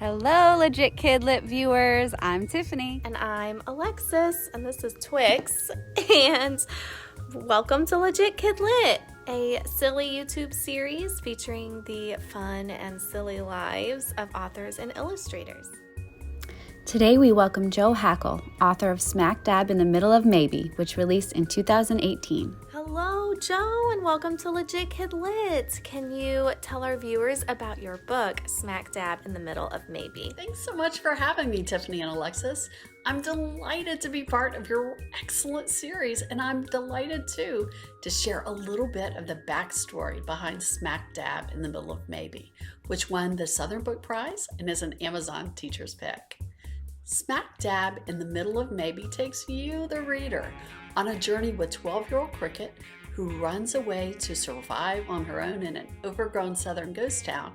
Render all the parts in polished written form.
Hello, Legit KidLit viewers. I'm Tiffany. And I'm Alexis, and this is Twix. And welcome to Legit KidLit, a silly YouTube series featuring the fun and silly lives of authors and illustrators. Today we welcome Jo Hackl, author of Smack Dab in the Middle of Maybe, which released in 2018. Hello, Jo, and welcome to Legit KidLit. Can you tell our viewers about your book, Smack Dab in the Middle of Maybe? Thanks so much for having me, Tiffany and Alexis. I'm delighted to be part of your excellent series, and I'm delighted too to share a little bit of the backstory behind Smack Dab in the Middle of Maybe, which won the Southern Book Prize and is an Amazon Teacher's Pick. Smack Dab in the Middle of Maybe takes you, the reader, on a journey with 12-year-old Cricket, who runs away to survive on her own in an overgrown southern ghost town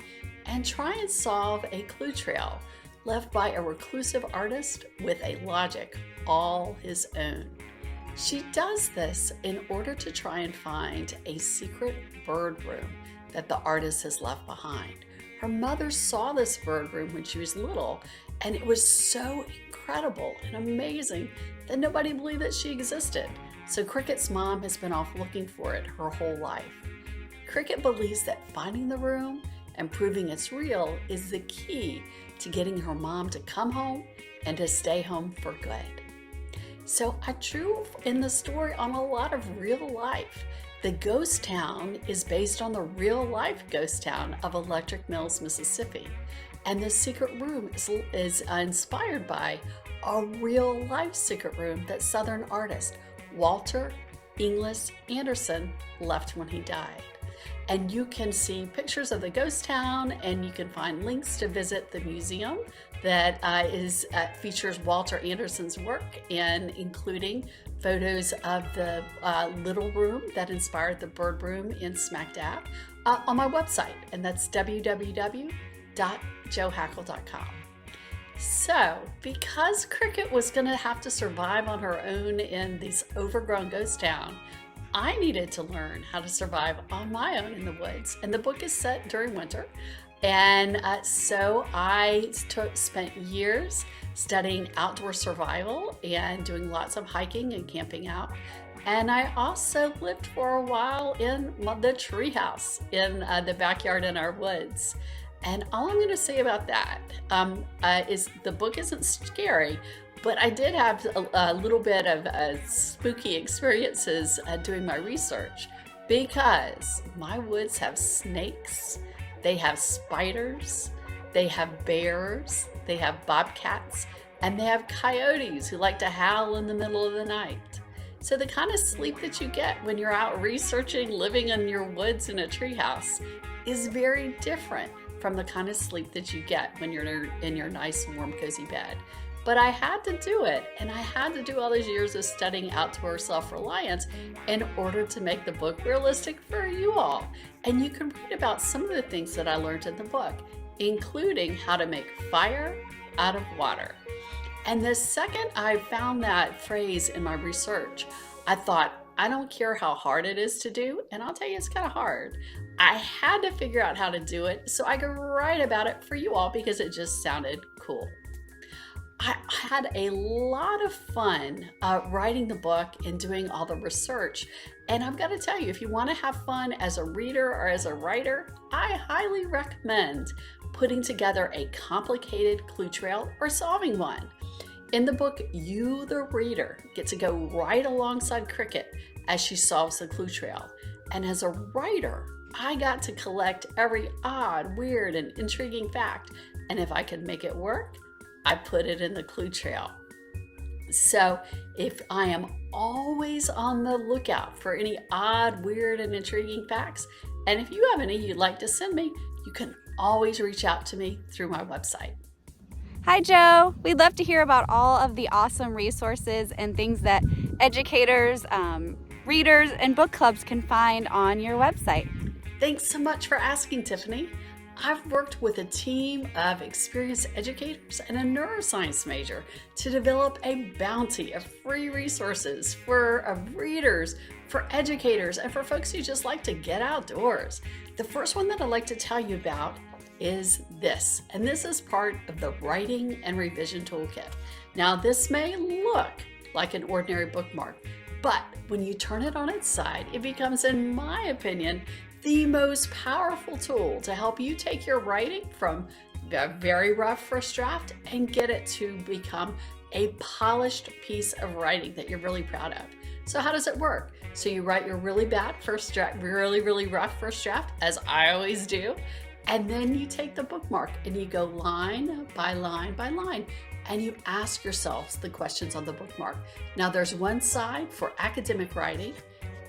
and try and solve a clue trail left by a reclusive artist with a logic all his own. She does this in order to try and find a secret bird room that the artist has left behind. Her mother saw this bird room when she was little, and it was so incredible and amazing that nobody believed that she existed. So Cricket's mom has been off looking for it her whole life. Cricket believes that finding the room and proving it's real is the key to getting her mom to come home and to stay home for good. So I drew in the story on a lot of real life. The ghost town is based on the real life ghost town of Electric Mills, Mississippi. And the secret room is inspired by a real life secret room that Southern artist Walter Inglis Anderson left when he died. And you can see pictures of the ghost town, and you can find links to visit the museum that features Walter Anderson's work, and including photos of the little room that inspired the bird room in Smack Dab on my website, and that's www.johackl.com. So, because Cricket was going to have to survive on her own in this overgrown ghost town, I needed to learn how to survive on my own in the woods. And the book is set during winter. And so I spent years studying outdoor survival and doing lots of hiking and camping out. And I also lived for a while in the treehouse in the backyard in our woods. And all I'm going to say about that is the book isn't scary, but I did have a little bit of spooky experiences doing my research, because my woods have snakes, they have spiders, they have bears, they have bobcats, and they have coyotes who like to howl in the middle of the night. So the kind of sleep that you get when you're out researching, living in your woods in a treehouse, is very different from the kind of sleep that you get when you're in your nice, warm, cozy bed. But I had to do it, and I had to do all those years of studying outdoor self-reliance in order to make the book realistic for you all. And you can read about some of the things that I learned in the book, including how to make fire out of water. And the second I found that phrase in my research, I thought, I don't care how hard it is to do, and I'll tell you it's kind of hard. I had to figure out how to do it so I could write about it for you all, because it just sounded cool. I had a lot of fun writing the book and doing all the research. And I've got to tell you, if you want to have fun as a reader or as a writer, I highly recommend putting together a complicated clue trail or solving one. In the book, you, the reader, get to go right alongside Cricket as she solves the clue trail. And as a writer, I got to collect every odd, weird, and intriguing fact. And if I could make it work, I put it in the clue trail. So if I am always on the lookout for any odd, weird, and intriguing facts, and if you have any you'd like to send me, you can always reach out to me through my website. Hi, Jo. We'd love to hear about all of the awesome resources and things that educators, readers, and book clubs can find on your website. Thanks so much for asking, Tiffany. I've worked with a team of experienced educators and a neuroscience major to develop a bounty of free resources for readers, for educators, and for folks who just like to get outdoors. The first one that I'd like to tell you about is this, and this is part of the Writing and Revision Toolkit. Now, this may look like an ordinary bookmark, but when you turn it on its side, it becomes, in my opinion, the most powerful tool to help you take your writing from a very rough first draft and get it to become a polished piece of writing that you're really proud of. So how does it work? So you write your really bad first draft, really rough first draft, as I always do, and then you take the bookmark and you go line by line by line, and you ask yourselves the questions on the bookmark. Now, there's one side for academic writing,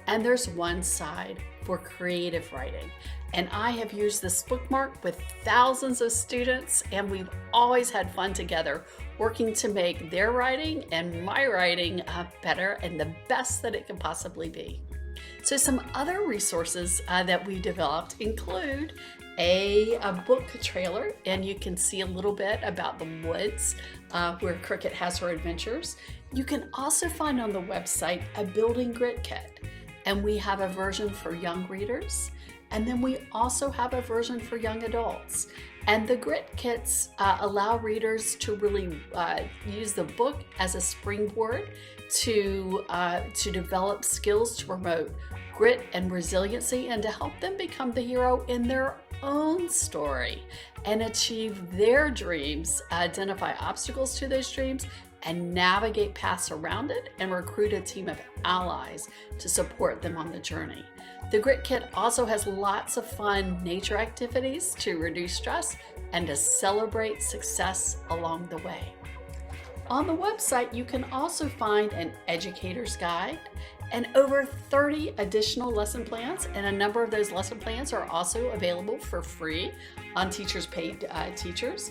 and there's one side for creative writing. And I have used this bookmark with thousands of students, and we've always had fun together working to make their writing and my writing better and the best that it can possibly be. So some other resources that we developed include a book trailer, and you can see a little bit about the woods where Cricket has her adventures. You can also find on the website a building grit kit, and we have a version for young readers, and then we also have a version for young adults. And the grit kits allow readers to really use the book as a springboard to develop skills to promote grit and resiliency, and to help them become the hero in their own story and achieve their dreams, identify obstacles to those dreams, and navigate paths around it, and recruit a team of allies to support them on the journey. The Grit Kit also has lots of fun nature activities to reduce stress and to celebrate success along the way. On the website, you can also find an educator's guide and over 30 additional lesson plans, and a number of those lesson plans are also available for free on Teachers Paid Teachers.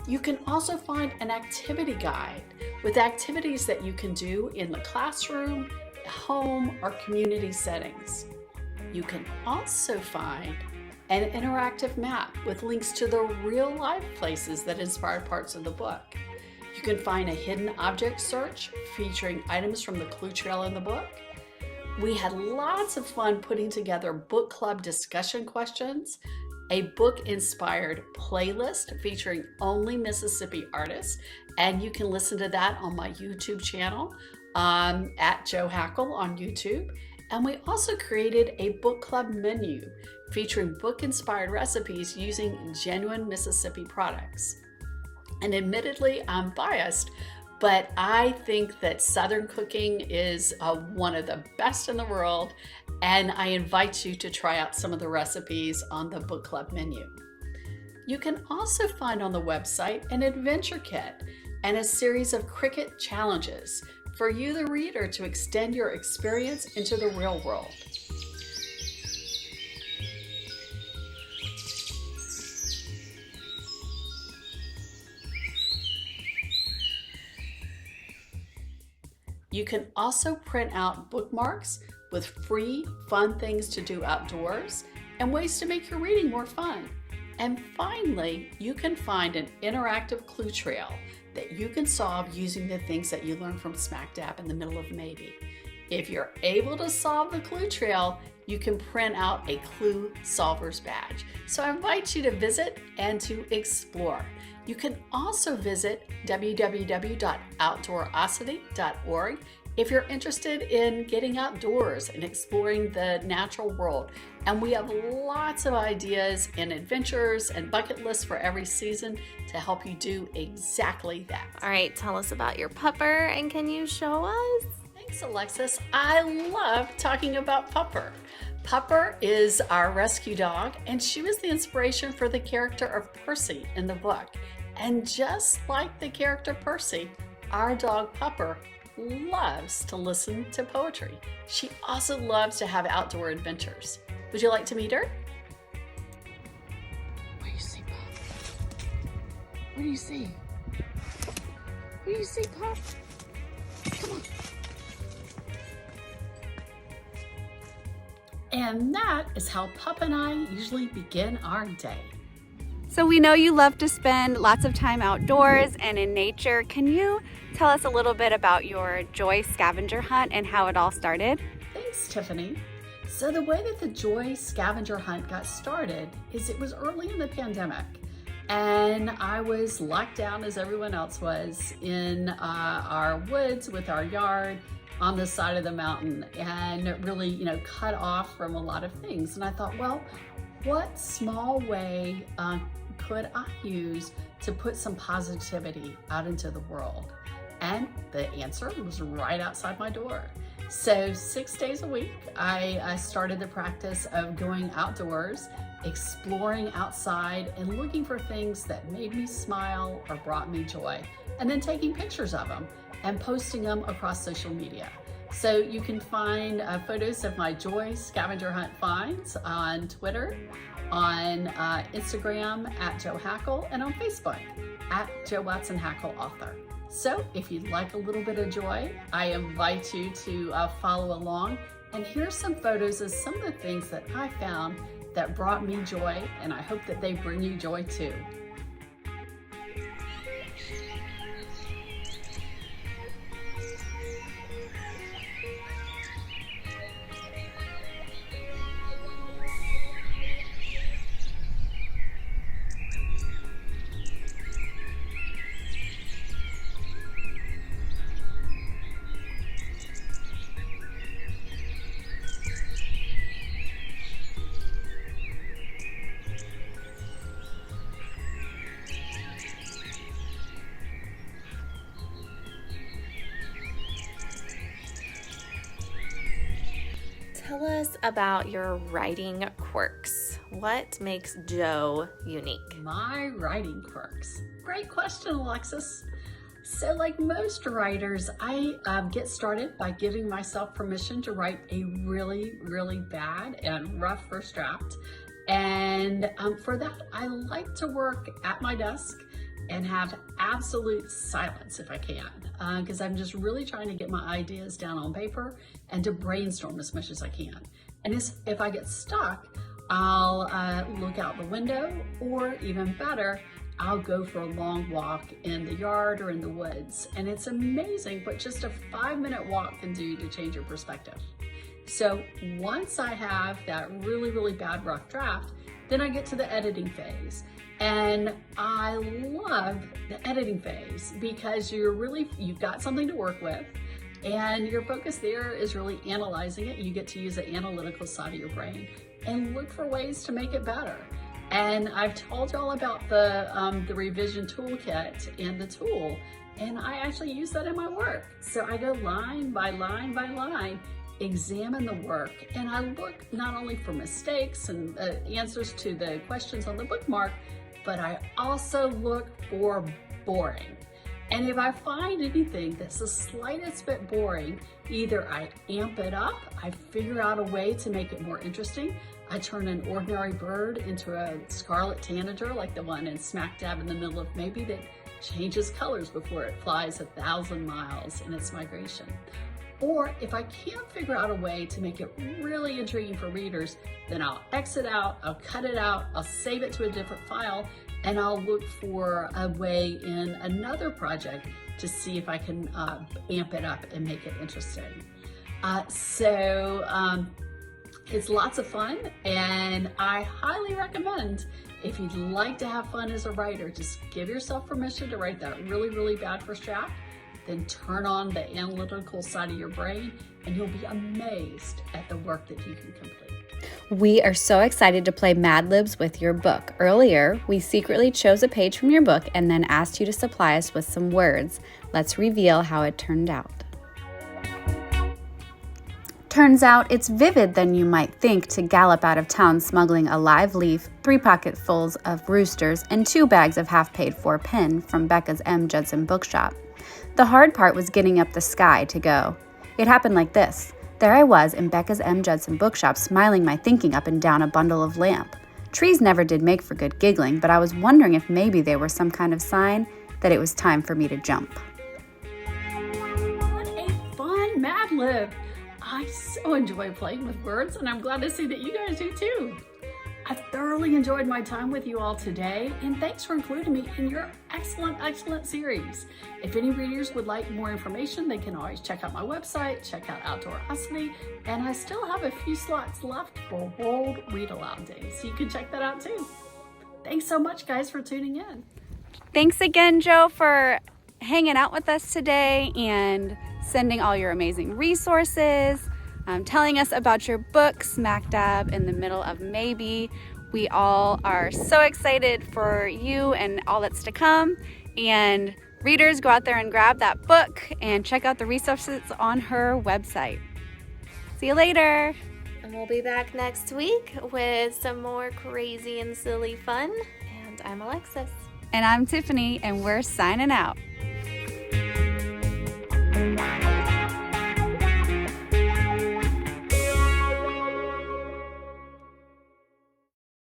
You can also find an activity guide with activities that you can do in the classroom, home, or community settings. You can also find an interactive map with links to the real-life places that inspired parts of the book. You can find a hidden object search featuring items from the clue trail in the book. We had lots of fun putting together book club discussion questions, a book-inspired playlist featuring only Mississippi artists, and you can listen to that on my YouTube channel at Jo Hackl on YouTube. And we also created a book club menu featuring book-inspired recipes using genuine Mississippi products. And admittedly, I'm biased, but I think that Southern cooking is one of the best in the world, and I invite you to try out some of the recipes on the book club menu. You can also find on the website an adventure kit and a series of Cricket challenges for you, the reader, to extend your experience into the real world. You can also print out bookmarks with free, fun things to do outdoors and ways to make your reading more fun. And finally, you can find an interactive clue trail that you can solve using the things that you learn from Smack Dab in the middle of Maybe. If you're able to solve the clue trail, you can print out a Clue Solver's badge. So I invite you to visit and to explore. You can also visit www.outdoorosity.org if you're interested in getting outdoors and exploring the natural world. And we have lots of ideas and adventures and bucket lists for every season to help you do exactly that. All right, tell us about your pupper, and can you show us? Thanks, Alexis. I love talking about Pupper. Pupper is our rescue dog, and she was the inspiration for the character of Percy in the book. And just like the character Percy, our dog Pupper loves to listen to poetry. She also loves to have outdoor adventures. Would you like to meet her? What do you see, Pop? What do you see? What do you see, Pop? Come on. And that is how Pup and I usually begin our day. So we know you love to spend lots of time outdoors and in nature. Can you tell us a little bit about your Joy scavenger hunt and how it all started? Thanks, Tiffany. So the way that the Joy scavenger hunt got started is it was early in the pandemic. And I was locked down as everyone else was in our woods with our yard on the side of the mountain, and really, cut off from a lot of things. And I thought, well, what small way could I use to put some positivity out into the world? And the answer was right outside my door. So 6 days a week, I started the practice of going outdoors, exploring outside, and looking for things that made me smile or brought me joy, and then taking pictures of them and posting them across social media. So you can find photos of my joy scavenger hunt finds on Twitter, on Instagram at Jo Hackl, and on Facebook at Jo Watson Hackl Author. So if you'd like a little bit of joy, I invite you to follow along. And here's some photos of some of the things that I found that brought me joy, and I hope that they bring you joy too. Tell us about your writing quirks. What makes Jo unique? My writing quirks. Great question, Alexis. So like most writers, I get started by giving myself permission to write a really, really bad and rough first draft. And for that, I like to work at my desk and have absolute silence if I can, because I'm just really trying to get my ideas down on paper and to brainstorm as much as I can. And if I get stuck, I'll look out the window, or even better, I'll go for a long walk in the yard or in the woods. And it's amazing what just a 5-minute walk can do to change your perspective. So once I have that really, really bad rough draft, then I get to the editing phase. And I love the editing phase because you've got something to work with, and your focus there is really analyzing it. You get to use the analytical side of your brain and look for ways to make it better. And I've told y'all about the revision toolkit and the tool, and I actually use that in my work. So I go line by line by line, examine the work, and I look not only for mistakes and answers to the questions on the bookmark, but I also look for boring. And if I find anything that's the slightest bit boring, either I amp it up, I figure out a way to make it more interesting. I turn an ordinary bird into a scarlet tanager, like the one in smack dab in the middle of maybe that changes colors before it flies 1,000 miles in its migration. Or if I can't figure out a way to make it really intriguing for readers, then I'll exit out, I'll cut it out, I'll save it to a different file, and I'll look for a way in another project to see if I can amp it up and make it interesting. It's lots of fun, and I highly recommend, if you'd like to have fun as a writer, just give yourself permission to write that really, really bad first draft, then turn on the analytical side of your brain, and you'll be amazed at the work that you can complete. We are so excited to play Mad Libs with your book. Earlier, we secretly chose a page from your book and then asked you to supply us with some words. Let's reveal how it turned out. Turns out it's vivid than you might think to gallop out of town smuggling a live leaf, 3 pocketfuls of roosters, and 2 bags of half-paid-for pen from Becca's M. Judson bookshop. The hard part was getting up the sky to go. It happened like this. There I was in Becca's M. Judson bookshop, smiling my thinking up and down a bundle of lamp. Trees never did make for good giggling, but I was wondering if maybe they were some kind of sign that it was time for me to jump. What a fun Mad Lib! I so enjoy playing with words, and I'm glad to see that you guys do too. I've thoroughly enjoyed my time with you all today, and thanks for including me in your excellent, excellent series. If any readers would like more information, they can always check out my website, check out Outdoorosity, and I still have a few slots left for World Read Aloud Day, so you can check that out too. Thanks so much, guys, for tuning in. Thanks again, Jo, for hanging out with us today and sending all your amazing resources, telling us about your book, smack dab in the middle of maybe. We all are so excited for you and all that's to come. And readers, go out there and grab that book and check out the resources on her website. See you later. And we'll be back next week with some more crazy and silly fun. And I'm Alexis. And I'm Tiffany, and we're signing out.